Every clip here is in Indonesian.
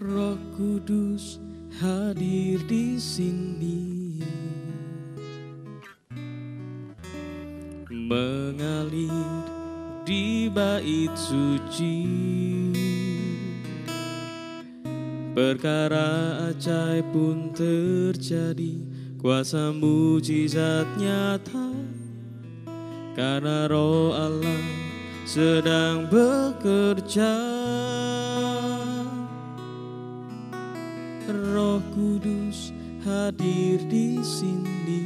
Roh Kudus hadir di sini, mengalir di bait suci. Perkara ajaib pun terjadi, kuasa mujizat nyata, karena Roh Allah sedang bekerja. Roh Kudus hadir di sini,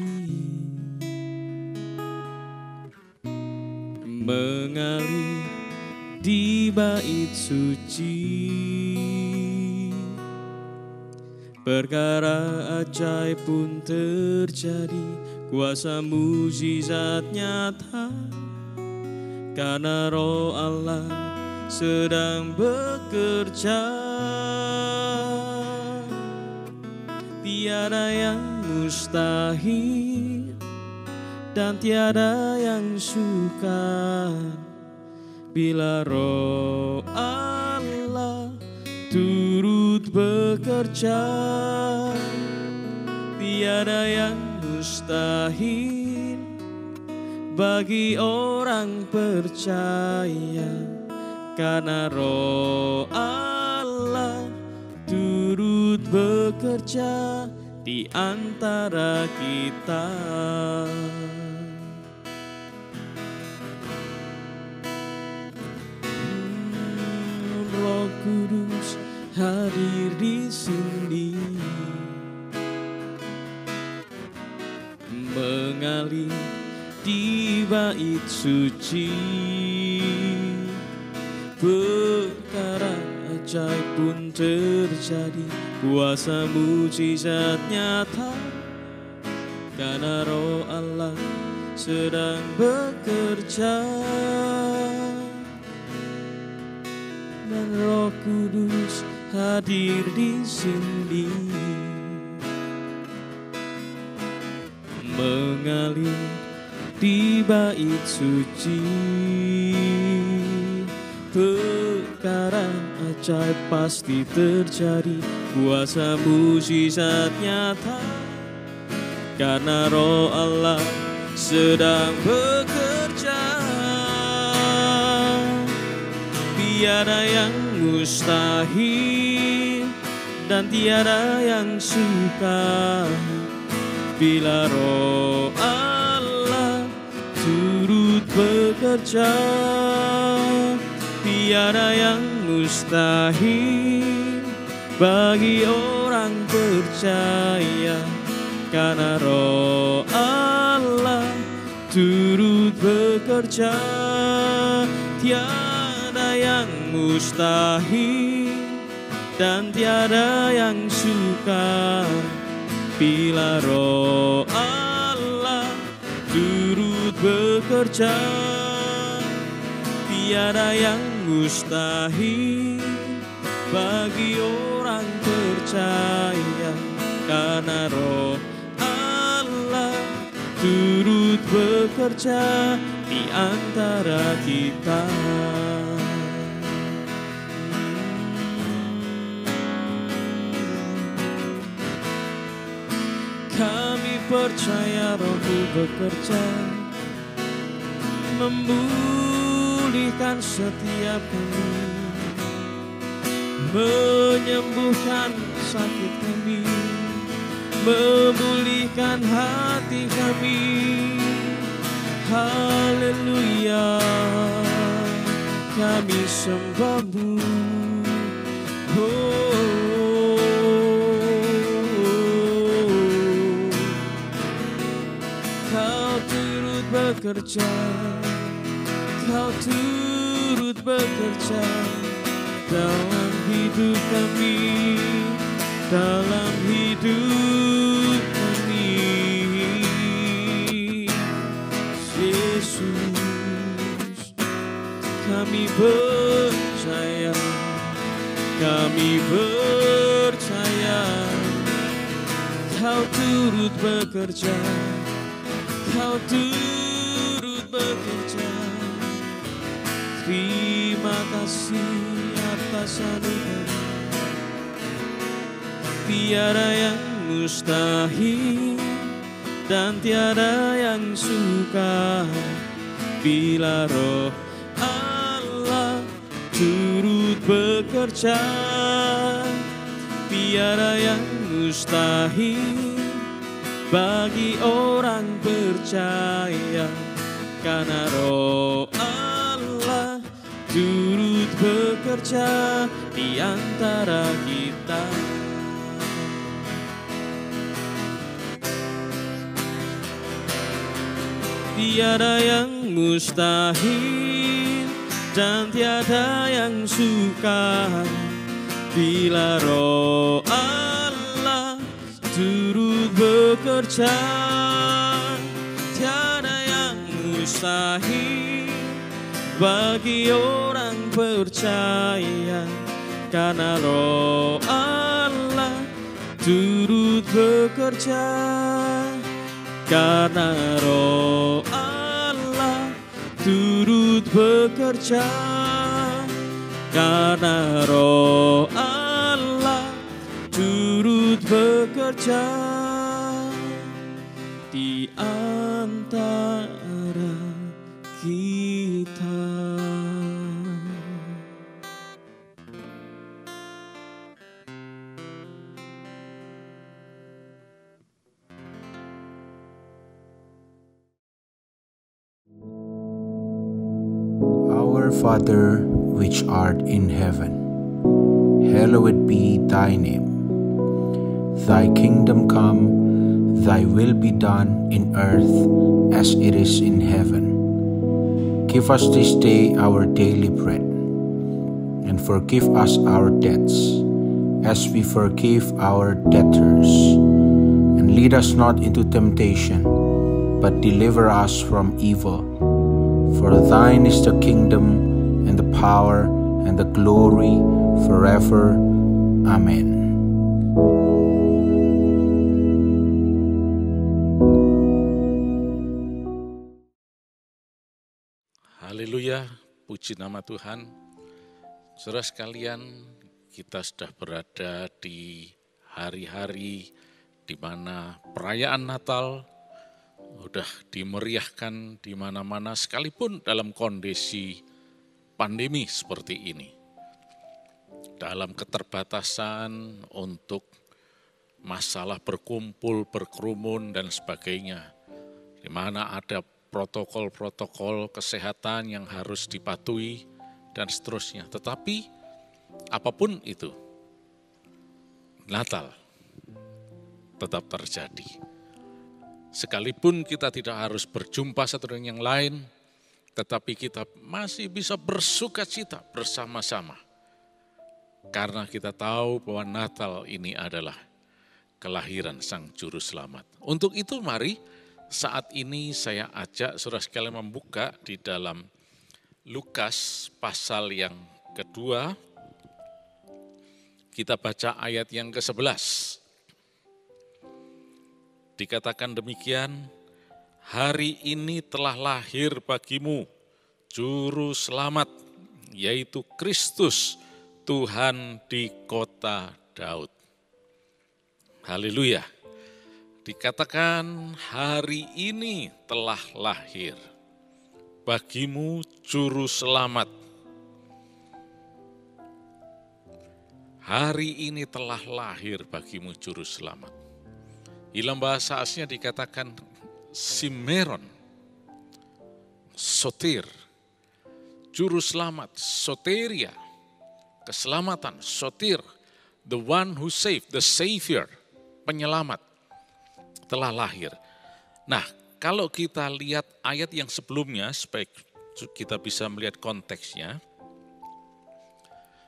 mengalir di bait suci. Perkara ajaib pun terjadi, kuasa mujizat nyata, karena Roh Allah sedang bekerja. Tiada yang mustahil dan tiada yang sukar bila Roh Allah turut bekerja. Tiada yang mustahil bagi orang percaya, karena Roh Allah turut bekerja di antara kita. Roh Kudus hadir di sini, mengalir di bait suci. Perkara ajaib pun terjadi, kuasa mujizat nyata, karena Roh Allah sedang bekerja. Dan Roh Kudus hadir di sini, mengalir di bait suci. Perkara ajaib pasti terjadi, kuasa mujizat nyata, karena Roh Allah sedang bekerja. Tiada yang mustahil dan tiada yang sukar bila Roh Allah turut bekerja. Tiada yang mustahil bagi orang percaya, karena Roh Allah turut bekerja. Tiada yang mustahil dan tiada yang sukar bila Roh Allah turut bekerja. Tiada yang mustahil bagi orang percaya, karena Roh Allah turut bekerja di antara kita. Kami percaya Roh-Mu bekerja, memulihkan setiap kami, menyembuhkan sakit kami, memulihkan hati kami. Haleluya, kami sembah-Mu. Kau turut bekerja, Kau turut bekerja dalam hidup kami, dalam hidup kami. Yesus, kami percaya, kami percaya, Kau turut bekerja, Kau turut bekerja. Terima kasih atas anugerah, Tiada yang mustahil dan tiada yang sukar bila Roh Allah turut bekerja. Tiada yang mustahil bagi orang percaya, karena Roh Allah turut bekerja di antara kita. Tiada yang mustahil dan tiada yang sukar bila Roh Allah turut bekerja. Tiada yang mustahil bagi orang percaya, karena Roh Allah turut bekerja. Karena Roh Allah turut bekerja, karena Roh Allah turut bekerja di antara kita. Our Father, which art in heaven, hallowed be thy name. Thy kingdom come, thy will be done in earth as it is in heaven. Give us this day our daily bread, and forgive us our debts, as we forgive our debtors. And lead us not into temptation, but deliver us from evil. For thine is the kingdom, and the power, and the glory, forever. Amen. Haleluya, puji nama Tuhan. Saudara sekalian, kita sudah berada di hari-hari di mana perayaan Natal sudah dimeriahkan di mana-mana sekalipun dalam kondisi pandemi seperti ini. Dalam keterbatasan untuk masalah berkumpul, berkerumun dan sebagainya. Di mana ada protokol-protokol kesehatan yang harus dipatuhi dan seterusnya. Tetapi apapun itu, Natal tetap terjadi. Sekalipun kita tidak harus berjumpa satu dengan yang lain, tetapi kita masih bisa bersukacita bersama-sama. Karena kita tahu bahwa Natal ini adalah kelahiran Sang Juru Selamat. Untuk itu mari saat ini saya ajak saudara sekalian membuka di dalam Lukas pasal yang kedua. Kita baca ayat yang ke-11. Dikatakan demikian, hari ini telah lahir bagimu Juru Selamat, yaitu Kristus Tuhan di kota Daud. Haleluya. Dikatakan hari ini telah lahir bagimu Juru Selamat. Hari ini telah lahir bagimu Juru Selamat. Dalam bahasa aslinya dikatakan Simeron, Sotir, Juru Selamat, Soteria, keselamatan, Sotir, the one who saved, the Savior, penyelamat, telah lahir. Nah, kalau kita lihat ayat yang sebelumnya, supaya kita bisa melihat konteksnya,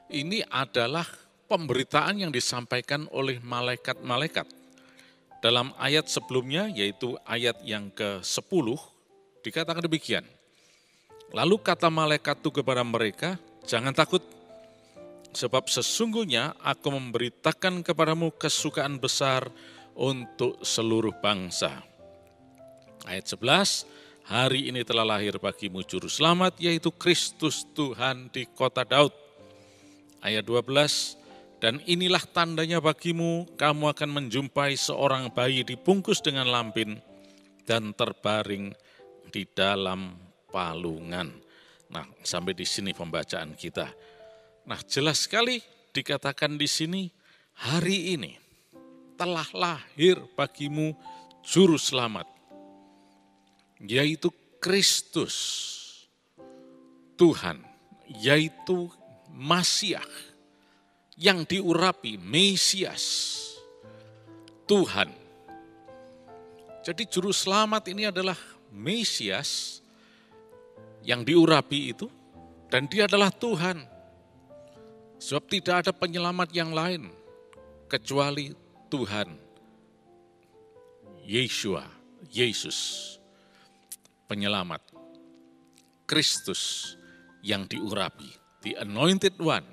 ini adalah pemberitaan yang disampaikan oleh malaikat-malaikat. Dalam ayat sebelumnya, yaitu ayat yang ke-10, dikatakan demikian. Lalu kata malaikat itu kepada mereka, jangan takut, sebab sesungguhnya aku memberitakan kepadamu kesukaan besar untuk seluruh bangsa. Ayat 11, hari ini telah lahir bagimu Juru Selamat, yaitu Kristus Tuhan di kota Daud. Ayat 12, Dan inilah tandanya bagimu, kamu akan menjumpai seorang bayi dibungkus dengan lampin dan terbaring di dalam palungan. Nah, sampai di sini pembacaan kita. Nah, jelas sekali dikatakan di sini, hari ini telah lahir bagimu juru selamat, yaitu Kristus, Tuhan, yaitu Masiah, yang diurapi, Mesias, Tuhan. Jadi juru selamat ini adalah Mesias yang diurapi itu, dan dia adalah Tuhan. Sebab tidak ada penyelamat yang lain kecuali Tuhan, Yeshua, Yesus, penyelamat, Kristus yang diurapi, the anointed one,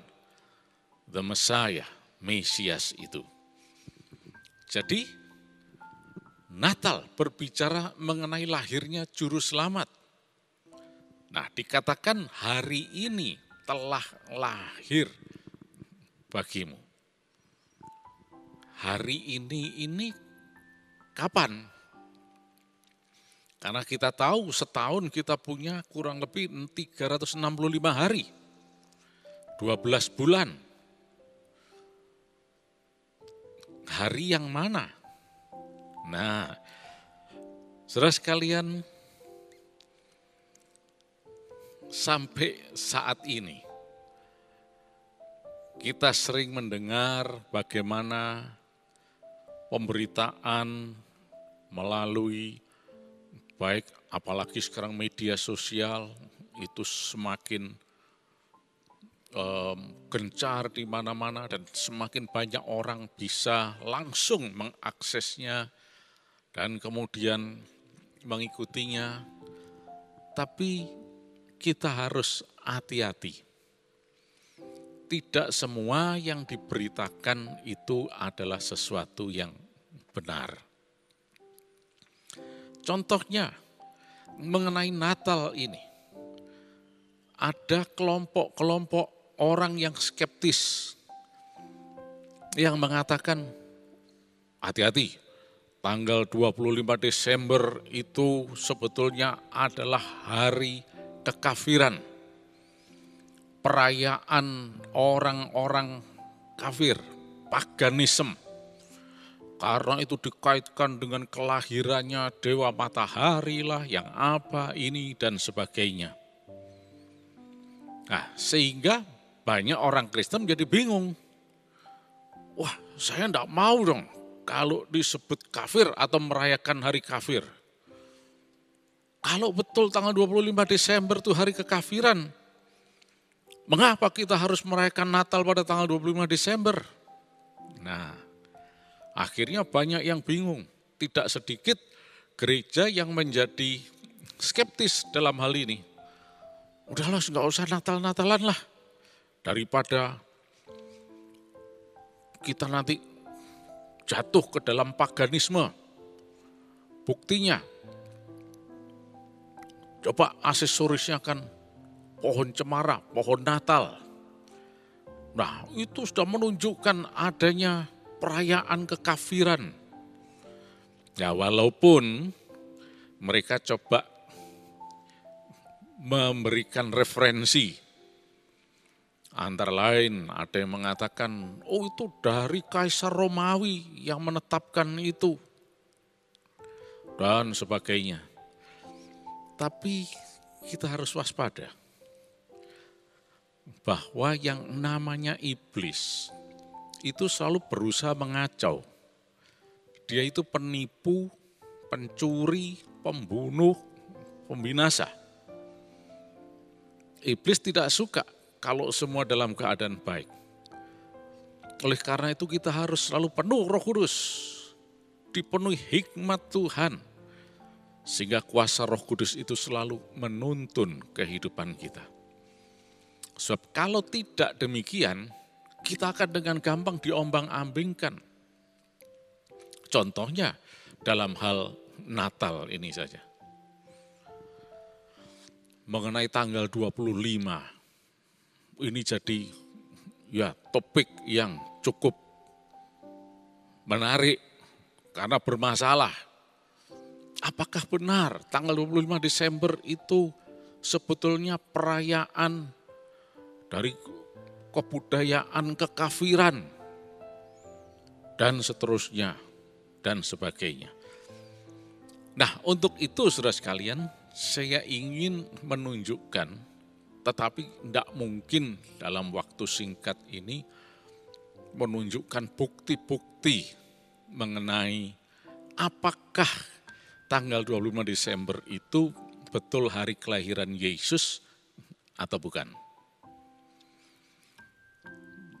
the Messiah, Mesias itu. Jadi Natal berbicara mengenai lahirnya juru selamat. Nah, dikatakan hari ini telah lahir bagimu. Hari ini kapan? Karena kita tahu setahun kita punya kurang lebih 365 hari, 12 bulan. Hari yang mana? Nah, saudara sekalian, sampai saat ini kita sering mendengar bagaimana pemberitaan melalui baik apalagi sekarang media sosial itu semakin gencar di mana-mana dan semakin banyak orang bisa langsung mengaksesnya dan kemudian mengikutinya. Tapi kita harus hati-hati. Tidak semua yang diberitakan itu adalah sesuatu yang benar. Contohnya mengenai Natal ini, ada kelompok-kelompok orang yang skeptis yang mengatakan, hati-hati, tanggal 25 Desember itu sebetulnya adalah hari kekafiran, perayaan orang-orang kafir, paganisme. Karena itu dikaitkan dengan kelahirannya dewa matahari lah, yang apa ini dan sebagainya. Nah, sehingga banyak orang Kristen jadi bingung. Wah, saya enggak mau dong kalau disebut kafir atau merayakan hari kafir. Kalau betul tanggal 25 Desember itu hari kekafiran, mengapa kita harus merayakan Natal pada tanggal 25 Desember? Nah, akhirnya banyak yang bingung. Tidak sedikit gereja yang menjadi skeptis dalam hal ini. Udahlah, nggak usah Natal-Natalan lah. Daripada kita nanti jatuh ke dalam paganisme. Buktinya, coba aksesorisnya kan pohon cemara, pohon Natal. Nah, itu sudah menunjukkan adanya perayaan kekafiran. Ya, walaupun mereka coba memberikan referensi. Antara lain ada yang mengatakan, oh itu dari Kaisar Romawi yang menetapkan itu. Dan sebagainya. Tapi kita harus waspada. Bahwa yang namanya iblis itu selalu berusaha mengacau. Dia itu penipu, pencuri, pembunuh, pembinasa. Iblis tidak suka kalau semua dalam keadaan baik. Oleh karena itu kita harus selalu penuh Roh Kudus, dipenuhi hikmat Tuhan, sehingga kuasa Roh Kudus itu selalu menuntun kehidupan kita. Sebab kalau tidak demikian, kita akan dengan gampang diombang-ambingkan. Contohnya dalam hal Natal ini saja. Mengenai tanggal 25, ini jadi ya topik yang cukup menarik karena bermasalah. Apakah benar tanggal 25 Desember itu sebetulnya perayaan dari kebudayaan kekafiran dan seterusnya dan sebagainya. Nah, untuk itu saudara sekalian, saya ingin menunjukkan, tetapi tidak mungkin dalam waktu singkat ini menunjukkan bukti-bukti mengenai apakah tanggal 25 Desember itu betul hari kelahiran Yesus atau bukan.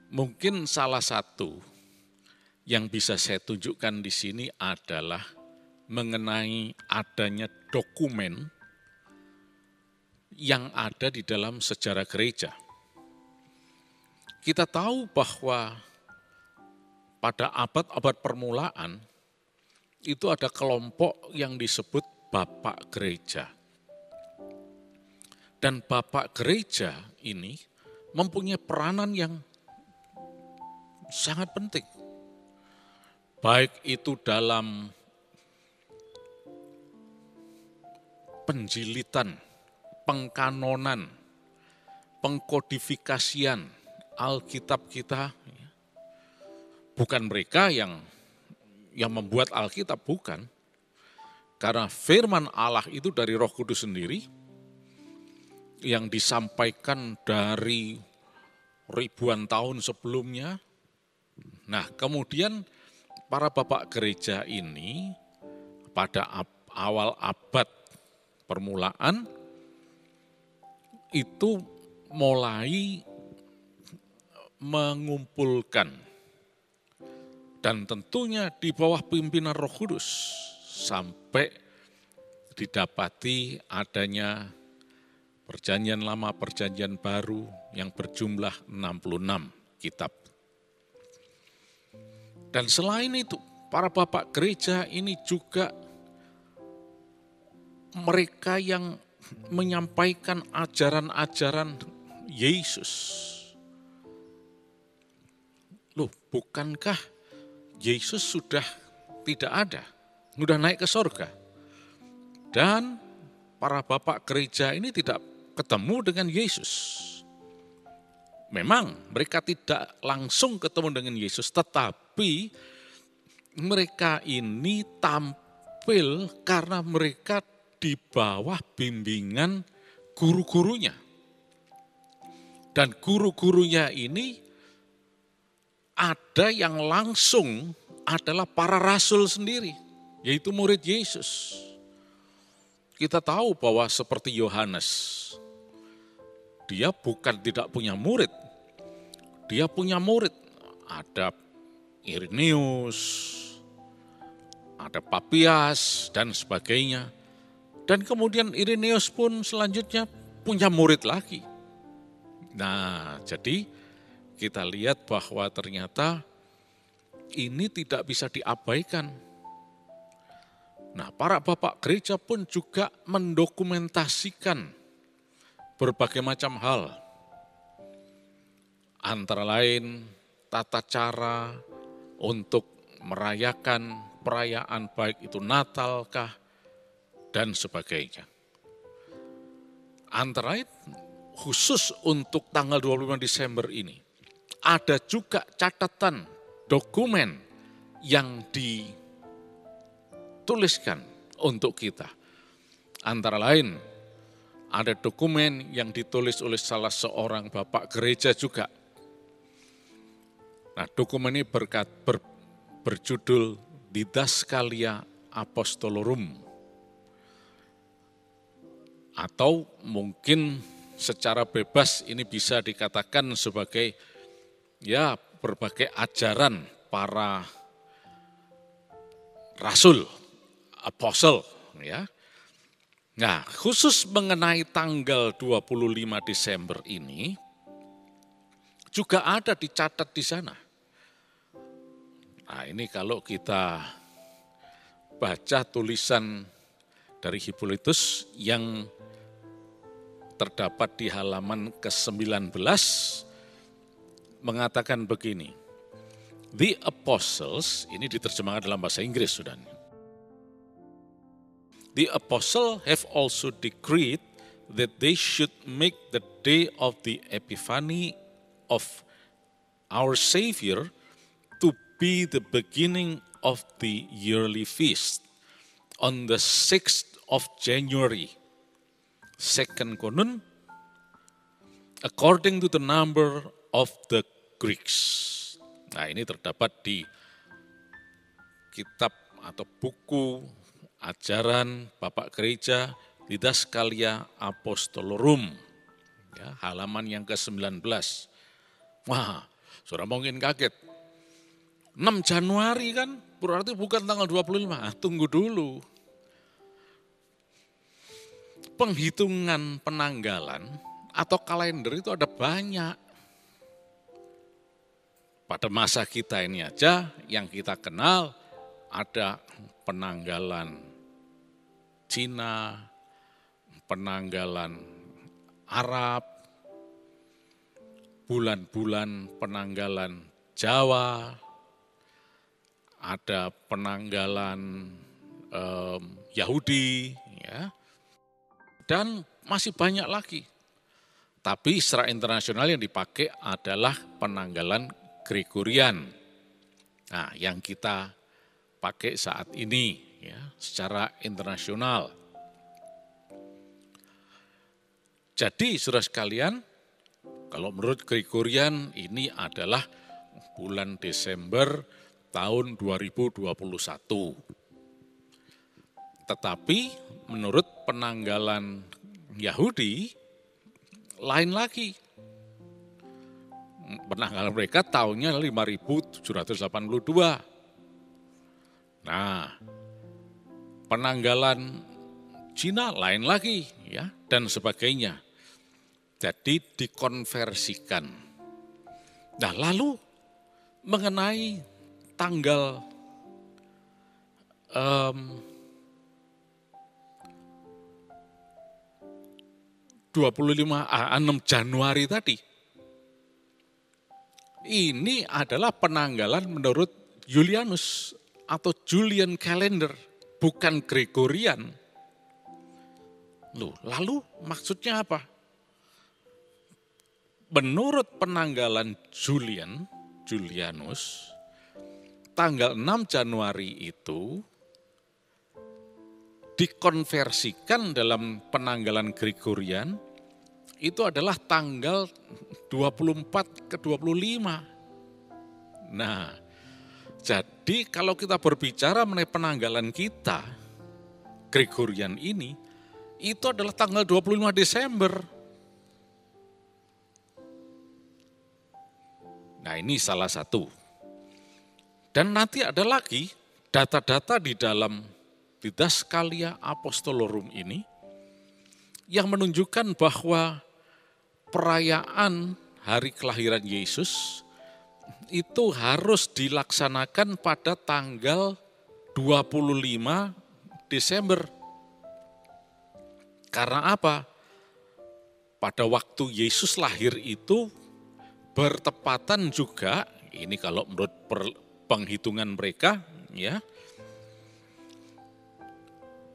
Mungkin salah satu yang bisa saya tunjukkan di sini adalah mengenai adanya dokumen yang ada di dalam sejarah gereja. Kita tahu bahwa pada abad-abad permulaan itu ada kelompok yang disebut Bapak Gereja. Dan Bapak Gereja ini mempunyai peranan yang sangat penting. Baik itu dalam penjilitan, pengkanonan, pengkodifikasian Alkitab kita. Bukan mereka yang membuat Alkitab, bukan. Karena firman Allah itu dari Roh Kudus sendiri yang disampaikan dari ribuan tahun sebelumnya. Nah, kemudian para bapak gereja ini pada awal abad permulaan itu mulai mengumpulkan, dan tentunya di bawah pimpinan Roh Kudus sampai didapati adanya Perjanjian Lama, Perjanjian Baru yang berjumlah 66 kitab. Dan selain itu, para bapak gereja ini juga mereka yang menyampaikan ajaran-ajaran Yesus. Loh, bukankah Yesus sudah tidak ada, sudah naik ke surga? Dan para bapak gereja ini tidak ketemu dengan Yesus. Memang mereka tidak langsung ketemu dengan Yesus, tetapi mereka ini tampil karena mereka di bawah bimbingan guru-gurunya. Dan guru-gurunya ini ada yang langsung adalah para rasul sendiri, yaitu murid Yesus. Kita tahu bahwa seperti Yohanes, dia bukan tidak punya murid, dia punya murid. Ada Irenaeus, ada Papias, dan sebagainya. Dan kemudian Irenaeus pun selanjutnya punya murid lagi. Nah, jadi kita lihat bahwa ternyata ini tidak bisa diabaikan. Nah, para bapak gereja pun juga mendokumentasikan berbagai macam hal. Antara lain tata cara untuk merayakan perayaan baik itu Natal kah dan sebagainya. Antara lain khusus untuk tanggal 25 Desember ini ada juga catatan dokumen yang dituliskan untuk kita. Antara lain ada dokumen yang ditulis oleh salah seorang bapak gereja juga. Nah, dokumen ini berjudul Didaskalia Apostolorum. Atau mungkin secara bebas ini bisa dikatakan sebagai berbagai ajaran para rasul, apostel, ya. Nah, khusus mengenai tanggal 25 Desember ini juga ada dicatat di sana. Nah, ini kalau kita baca tulisan dari Hippolytus yang terdapat di halaman ke-19 mengatakan begini. The apostles, ini diterjemahkan dalam bahasa Inggris, saudara. The apostle have also decreed that they should make the day of the Epiphany of our Savior to be the beginning of the yearly feast on the 6th of January, second konon, according to the number of the Greeks. Nah, ini terdapat di kitab atau buku ajaran Bapak Gereja Didaskalia Apostolorum, ya, halaman yang ke-19. Wah, saudara mungkin kaget. 6 Januari kan, berarti bukan tanggal 25. Tunggu dulu. Penghitungan penanggalan atau kalender itu ada banyak. Pada masa kita ini aja yang kita kenal ada penanggalan Cina, penanggalan Arab, bulan-bulan penanggalan Jawa, ada penanggalan Yahudi, ya, dan masih banyak lagi. Tapi secara internasional yang dipakai adalah penanggalan Gregorian. Nah, yang kita pakai saat ini, ya, secara internasional. Jadi, saudara sekalian, kalau menurut Gregorian ini adalah bulan Desember tahun 2021. Tetapi menurut penanggalan Yahudi, lain lagi. Penanggalan mereka tahunnya 5782. Nah, penanggalan Cina lain lagi, ya, dan sebagainya. Jadi dikonversikan. Nah, lalu mengenai tanggal 6 Januari tadi, ini adalah penanggalan menurut Julianus atau Julian Calendar, bukan Gregorian. Loh, lalu maksudnya apa? Menurut penanggalan Julianus, tanggal 6 Januari itu dikonversikan dalam penanggalan Gregorian, itu adalah tanggal 24 ke 25. Nah, jadi kalau kita berbicara mengenai penanggalan kita, Gregorian ini, itu adalah tanggal 25 Desember. Nah, ini salah satu. Dan nanti ada lagi data-data di dalam Didaskalia Apostolorum ini yang menunjukkan bahwa perayaan hari kelahiran Yesus itu harus dilaksanakan pada tanggal 25 Desember. Karena apa? Pada waktu Yesus lahir itu bertepatan juga, ini kalau menurut penghitungan mereka, ya,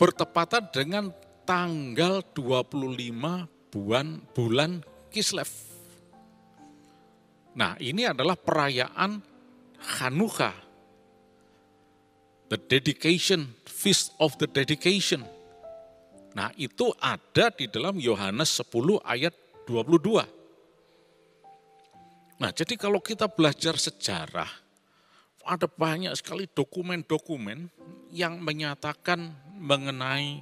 bertepatan dengan tanggal 25 bulan Kislev. Nah, ini adalah perayaan Hanukkah, the dedication, feast of the dedication. Nah, itu ada di dalam Yohanes 10 ayat 22. Nah, jadi kalau kita belajar sejarah, ada banyak sekali dokumen-dokumen yang menyatakan mengenai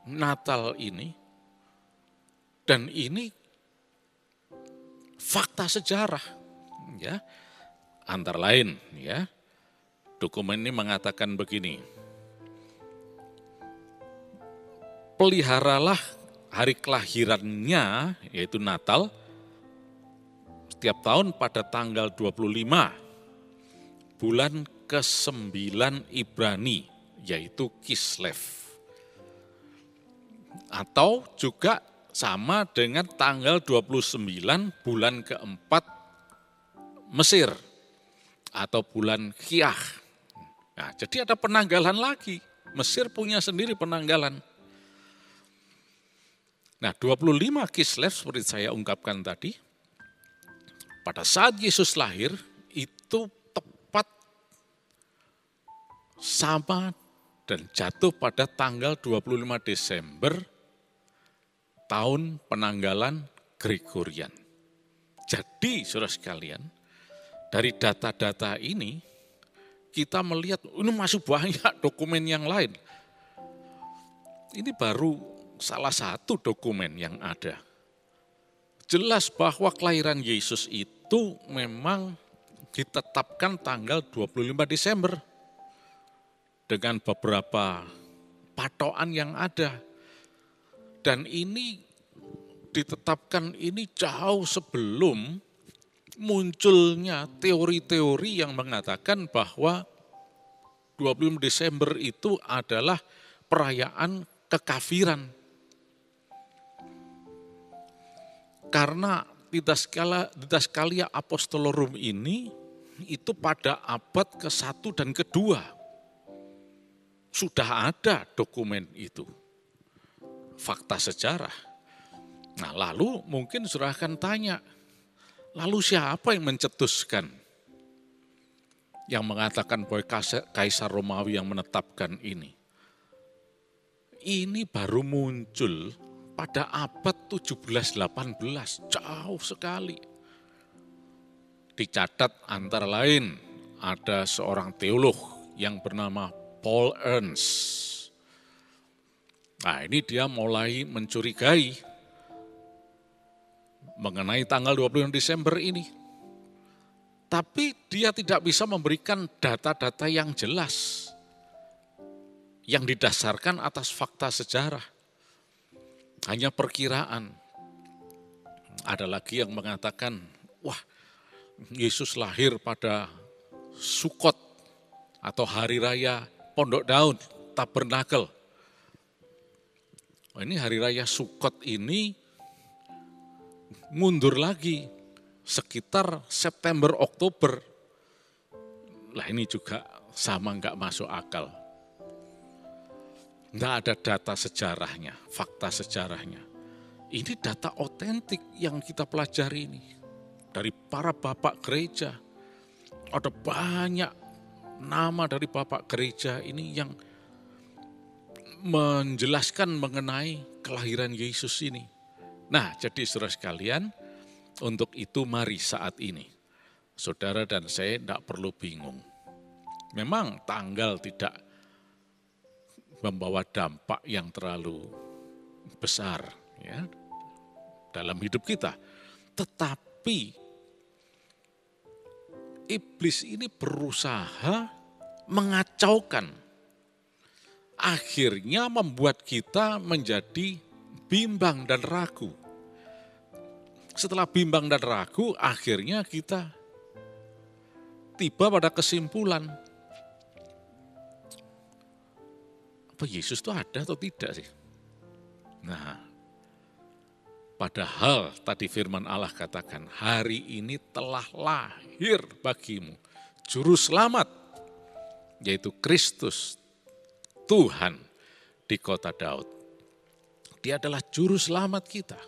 Natal ini. Dan ini fakta sejarah, ya. Antara lain, ya, dokumen ini mengatakan begini. Peliharalah hari kelahirannya, yaitu Natal, setiap tahun pada tanggal 25 bulan ke-9 Ibrani, yaitu Kislev. Atau juga sama dengan tanggal 29 bulan keempat Mesir, atau bulan Qiyah. Nah, jadi ada penanggalan lagi. Mesir punya sendiri penanggalan. Nah, 25 Kislev seperti saya ungkapkan tadi, pada saat Yesus lahir itu tepat sama dan jatuh pada tanggal 25 Desember tahun penanggalan Gregorian. Jadi, saudara sekalian, dari data-data ini kita melihat ini masih banyak dokumen yang lain. Ini baru salah satu dokumen yang ada. Jelas bahwa kelahiran Yesus itu memang ditetapkan tanggal 25 Desember dengan beberapa patokan yang ada. Dan ini ditetapkan ini jauh sebelum munculnya teori-teori yang mengatakan bahwa 25 Desember itu adalah perayaan kekafiran. Karena Didaskalia Apostolorum ini itu pada abad ke-1 dan ke-2. Sudah ada dokumen itu. Fakta sejarah. Nah, lalu mungkin saudara akan tanya, lalu siapa yang mencetuskan? Yang mengatakan bahwa Kaisar Romawi yang menetapkan ini. Ini baru muncul pada abad 17-18, jauh sekali. Dicatat antara lain ada seorang teolog yang bernama Paul Ernst. Nah, ini dia mulai mencurigai mengenai tanggal 25 Desember ini. Tapi dia tidak bisa memberikan data-data yang jelas, yang didasarkan atas fakta sejarah. Hanya perkiraan. Ada lagi yang mengatakan, wah, Yesus lahir pada Sukot atau Hari Raya Pondok Daun, Tabernakel. Ini Hari Raya Sukot ini mundur lagi sekitar September Oktober. Lah ini juga sama enggak masuk akal. Enggak ada data sejarahnya, fakta sejarahnya. Ini data otentik yang kita pelajari ini dari para bapak gereja. Ada banyak nama dari bapak gereja ini yang menjelaskan mengenai kelahiran Yesus ini. Nah, jadi saudara sekalian, untuk itu mari saat ini, saudara dan saya tidak perlu bingung. Memang tanggal tidak membawa dampak yang terlalu besar ya dalam hidup kita. Tetapi iblis ini berusaha mengacaukan. Akhirnya membuat kita menjadi bimbang dan ragu. Setelah bimbang dan ragu, akhirnya kita tiba pada kesimpulan, apa Yesus itu ada atau tidak sih? Nah, padahal tadi firman Allah katakan, hari ini telah lahir bagimu Juru Selamat, yaitu Kristus, Tuhan di kota Daud. Dia adalah Juru Selamat kita.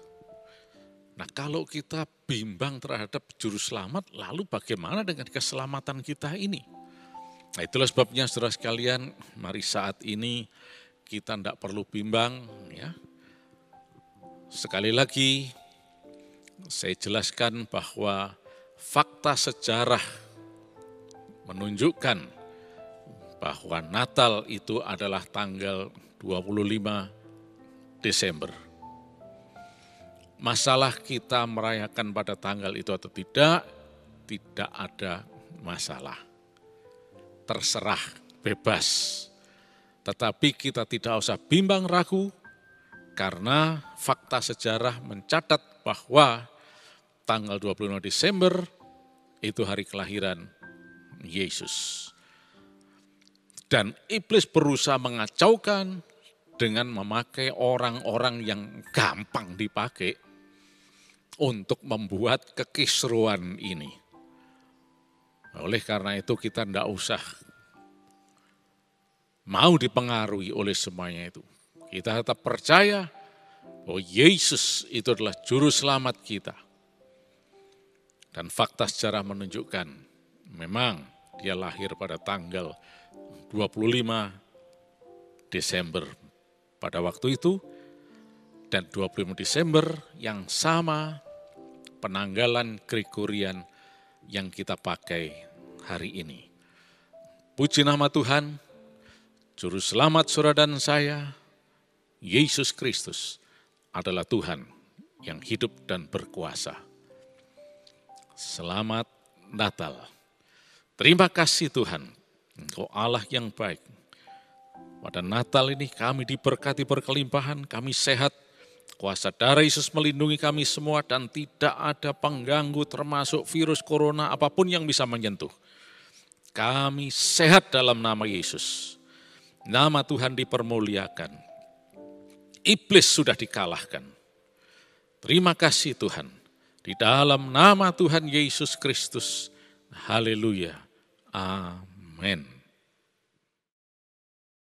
Nah, kalau kita bimbang terhadap Juru Selamat, lalu bagaimana dengan keselamatan kita ini? Nah, itulah sebabnya saudara sekalian, mari saat ini kita tidak perlu bimbang. Ya. Sekali lagi, saya jelaskan bahwa fakta sejarah menunjukkan bahwa Natal itu adalah tanggal 25 Desember. Masalah kita merayakan pada tanggal itu atau tidak ada masalah. Terserah, bebas. Tetapi kita tidak usah bimbang ragu, karena fakta sejarah mencatat bahwa tanggal 25 Desember itu hari kelahiran Yesus. Dan iblis berusaha mengacaukan dengan memakai orang-orang yang gampang dipakai untuk membuat kekisruan ini. Oleh karena itu kita tidak usah mau dipengaruhi oleh semuanya itu. Kita tetap percaya bahwa Yesus itu adalah juru selamat kita. Dan fakta sejarah menunjukkan memang dia lahir pada tanggal 25 Desember pada waktu itu, dan 25 Desember yang sama penanggalan Gregorian yang kita pakai hari ini. Puji nama Tuhan, Juru Selamat saudara dan saya, Yesus Kristus adalah Tuhan yang hidup dan berkuasa. Selamat Natal. Terima kasih Tuhan, Engkau Allah yang baik. Pada Natal ini kami diberkati berkelimpahan, kami sehat, kuasa darah Yesus melindungi kami semua dan tidak ada pengganggu termasuk virus corona apapun yang bisa menyentuh. Kami sehat dalam nama Yesus. Nama Tuhan dipermuliakan. Iblis sudah dikalahkan. Terima kasih Tuhan. Di dalam nama Tuhan Yesus Kristus. Haleluya. Amin.